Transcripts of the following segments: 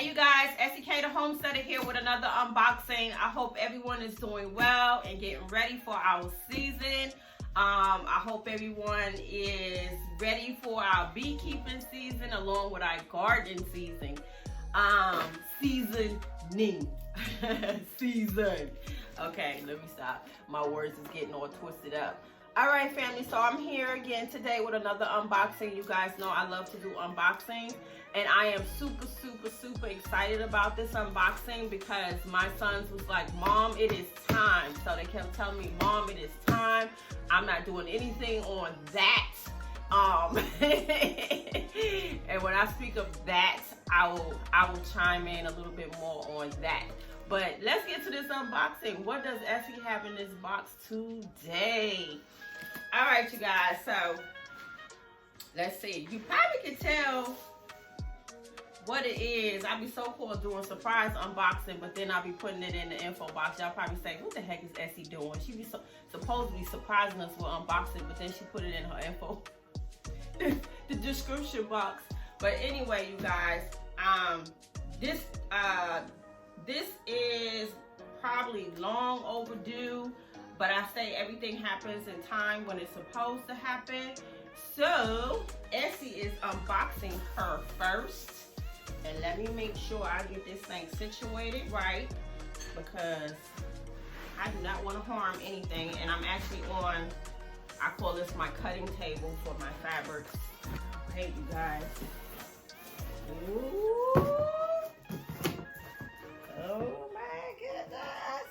Hey you guys, Esikhomesteddah Homesteading here with another unboxing. I hope everyone is doing well and getting ready for our season. I hope everyone is ready for our beekeeping season along with our garden season. Seasoning. Season. Okay, let me stop. My words is getting all twisted up. Alright family, so I'm here again today with another unboxing. You guys know I love to do unboxings. And I am super excited about this unboxing because my sons was like, Mom, it is time. So they kept telling me, Mom, it is time. I'm not doing anything on that. And when I speak of that, I will chime in a little bit more on that. But let's get to this unboxing. What does Essie have in this box today? All right, you guys. So let's see. You probably can tell what it is. I'll be so cool doing surprise unboxing, but then I'll be putting it in the info box. Y'all probably say, what the heck is Essie doing? She be supposed to be surprising us with unboxing, but then she put it in her info, the description box. But anyway, you guys, this is probably long overdue, but I say everything happens in time when it's supposed to happen. So Essie is unboxing her first. And let me make sure I get this thing situated right, because I do not want to harm anything. And I'm actually on, I call this my cutting table for my fabrics. Hey, you guys. Ooh. Oh my goodness.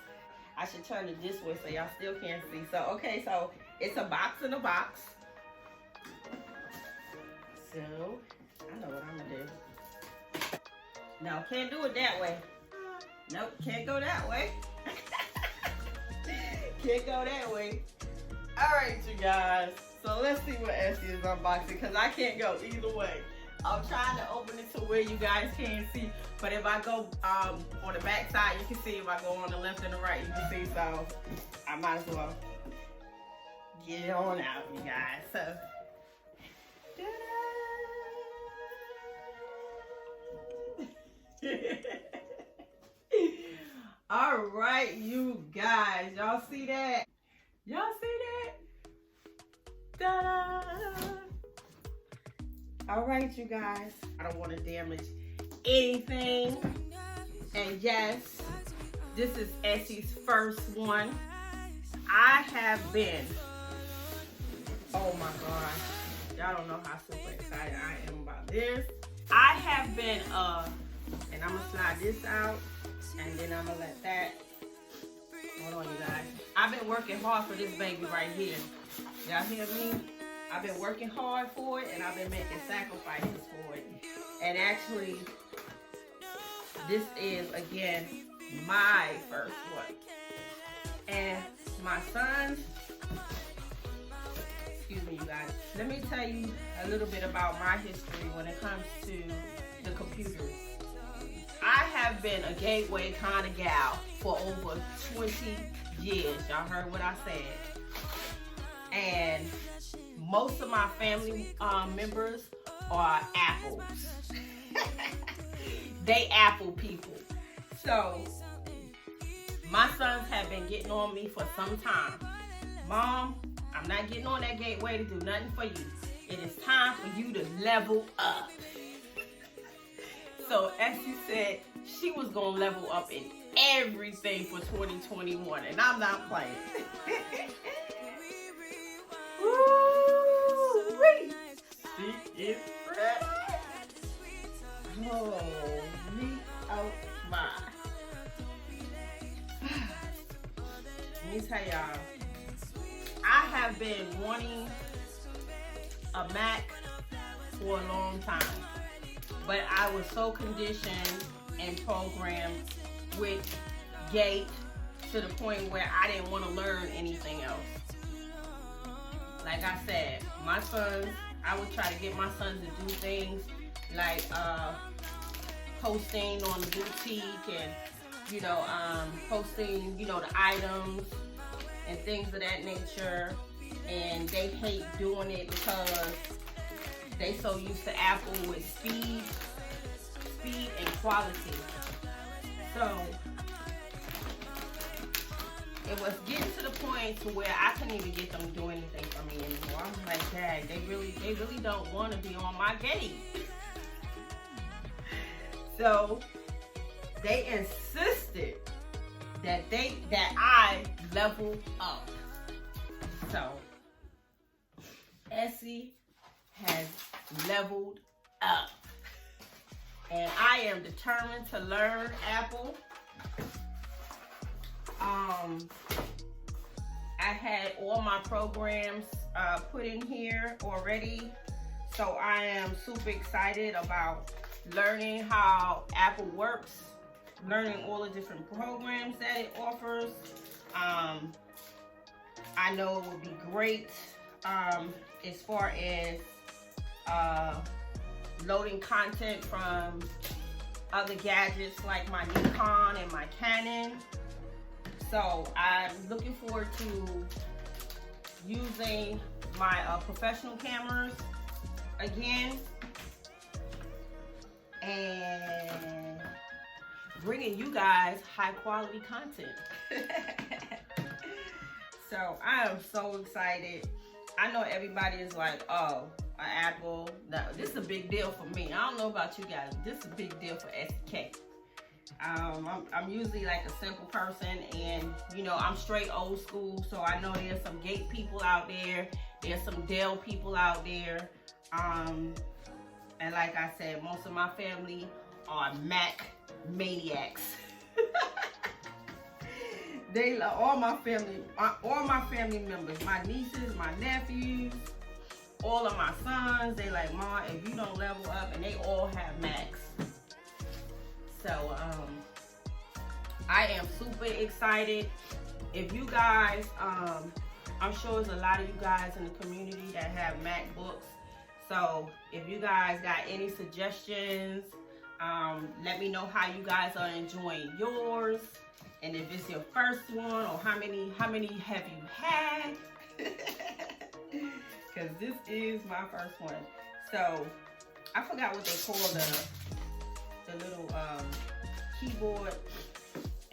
I should turn it this way so y'all still can't see. So, okay, so it's a box in a box. So, I know what I'm going to do. No, can't do it that way. Nope, can't go that way. Can't go that way. Alright, you guys. So let's see what Essie is unboxing, because I can't go either way. I'm trying to open it to where you guys can't see. But if I go on the back side, you can see. If I go on the left and the right, you can see. So I might as well get it on out, you guys. So all right, you guys, y'all see that? Y'all see that? Ta-da! All right, you guys, I don't want to damage anything. And yes, this is Essie's first one. I have been, oh my gosh, y'all don't know how super excited I am about this. I have been and I'm gonna slide this out, and then I'm gonna let that, hold on you guys. I've been working hard for this baby right here. Y'all hear me? I've been working hard for it, and I've been making sacrifices for it. And actually, this is, again, my first one. And my sons, excuse me you guys, let me tell you a little bit about my history when it comes to the computers. I have been a gateway kind of gal for over 20 years. Y'all heard what I said. And most of my family members are Apples. They Apple people. So my sons have been getting on me for some time. Mom, I'm not getting on that gateway to do nothing for you. It is time for you to level up. So as she said, she was going to level up in everything for 2021, and I'm not playing. Woo-wee. She is ready. Holy oh my. Let me tell y'all, I have been wanting a Mac for a long time. But I was so conditioned and programmed with Gate to the point where I didn't want to learn anything else. Like I said, my sons, I would try to get my sons to do things like posting on the boutique and, posting, the items and things of that nature. And they hate doing it because they so used to Apple with speed speed and quality. So it was getting to the point to where I couldn't even get them to do anything for me anymore. I'm like, Dad, they really don't want to be on my gate. So they insisted that I level up. So Essie has leveled up, and I am determined to learn Apple. I had all my programs put in here already, so I am super excited about learning how Apple works, learning all the different programs that it offers. I know it would be great as far as loading content from other gadgets like my Nikon and my Canon. So I'm looking forward to using my professional cameras again and bringing you guys high quality content. So I am so excited. I know everybody is like, oh, an Apple. No, this is a big deal for me. I don't know about you guys. This is a big deal for SK. I'm usually like a simple person, and you know, I'm straight old school, so I know there's some Gate people out there, there's some Dell people out there, and like I said, most of my family are Mac maniacs. They love all my family members, my nieces, my nephews, all of my sons. They like, Ma, if you don't level up, and they all have Macs. So I am super excited. If you guys, I'm sure there's a lot of you guys in the community that have MacBooks. So if you guys got any suggestions, let me know how you guys are enjoying yours, and if it's your first one, or how many have you had? Because this is my first one. So I forgot what they call the little keyboard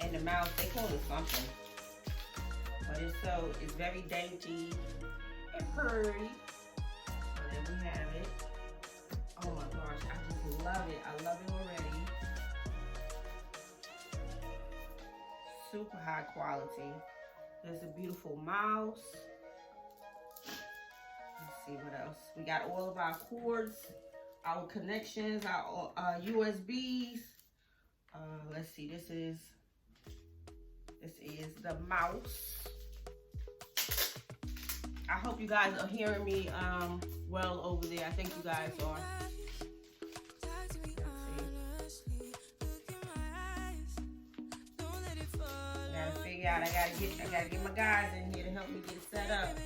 and the mouse. They call it something, but it's very dainty and pretty. So there we have it. Oh my gosh, I just love it. I love it already. Super high quality. There's a beautiful mouse. Let's see what else. We got all of our cords, our connections, our USBs. Let's see, this is the mouse. I hope you guys are hearing me well over there. I think you guys are. Let's see. I gotta figure out, I gotta get my guys in here to help me get it set up.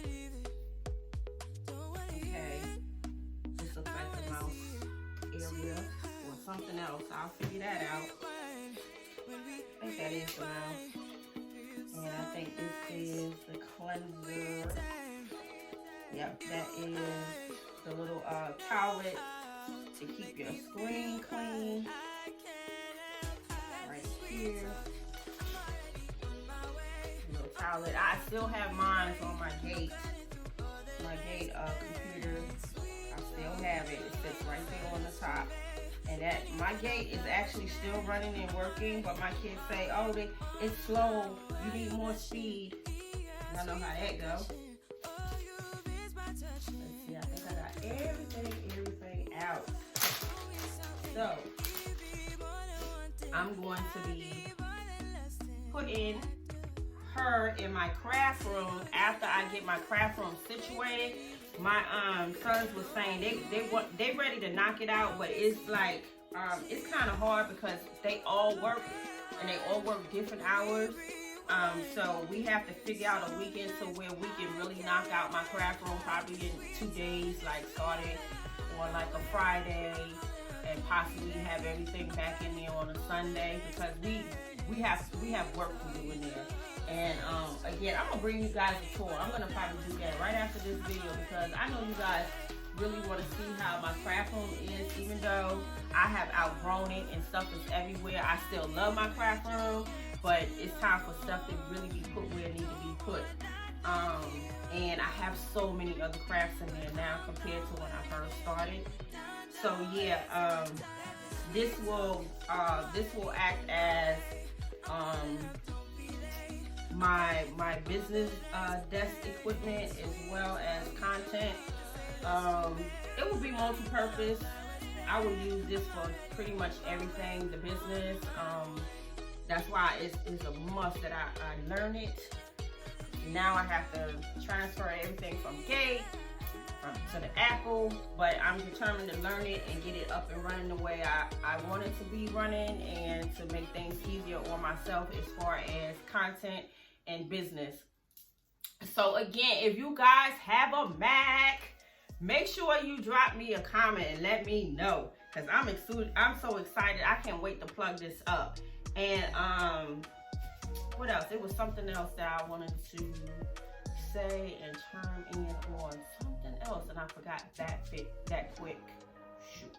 Okay. This looks like the mouse area or something else. I'll figure that out. I think that is the mouse. And I think this is the cleanser. Yep, that is the little towelette to keep your screen clean. Right here. Little towelette. I still have mine on my Gate. My Gate computer. I still have it. It sits right there on the top. And that my Gate is actually still running and working, but my kids say, oh, it's slow. You need more speed. I know how that goes. Let's see, I think I got everything out. So I'm going to be putting her in my craft room after I get my craft room situated. My sons were saying they ready to knock it out, but it's like it's kind of hard because they all work and they all work different hours. So we have to figure out a weekend so where we can really knock out my craft room probably in 2 days, like starting on like a Friday and possibly have everything back in there on a Sunday, because we have work to do in there. And again, I'm gonna bring you guys a tour. I'm gonna probably do that right after this video because I know you guys really want to see how my craft room is. Even though I have outgrown it and stuff is everywhere, I still love my craft room, but it's time for stuff to really be put where it needs to be put. And I have so many other crafts in there now compared to when I first started. So yeah, this will act as my business desk equipment as well as content. It will be multi-purpose. I will use this for pretty much everything, the business. That's why it's a must that I learn it. Now I have to transfer everything from Gate to the Apple, but I'm determined to learn it and get it up and running the way I want it to be running, and to make things easier on myself as far as content and business. So again, if you guys have a Mac, make sure you drop me a comment and let me know, because I'm so excited. I can't wait to plug this up. And what else? It was something else that I wanted to say and chime in on something else, and I forgot that quick. Shoot.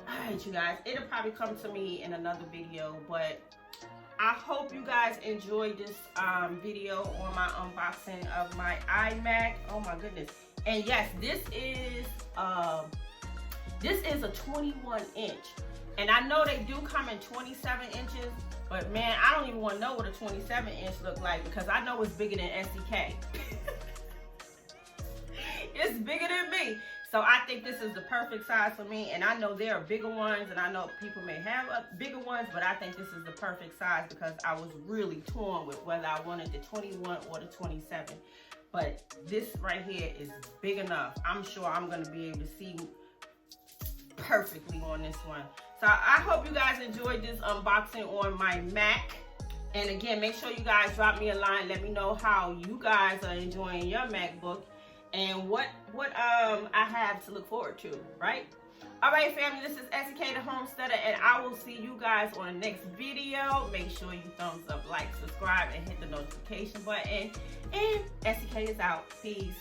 Alright, you guys, it'll probably come to me in another video, but I hope you guys enjoyed this video on my unboxing of my iMac. Oh my goodness. And yes, this is a 21 inch. And I know they do come in 27 inches, but man, I don't even want to know what a 27 inch look like, because I know it's bigger than SEK. It's bigger than me. So I think this is the perfect size for me, and I know there are bigger ones, and I know people may have bigger ones, but I think this is the perfect size because I was really torn with whether I wanted the 21 or the 27. But this right here is big enough. I'm sure I'm going to be able to see perfectly on this one. So I hope you guys enjoyed this unboxing on my Mac. And again, make sure you guys drop me a line. Let me know how you guys are enjoying your MacBook and what I have to look forward to, right? All right, family, this is Esikhomesteddah Homesteader, and I will see you guys on the next video. Make sure you thumbs up, like, subscribe, and hit the notification button. And Esikhomesteddah is out. Peace.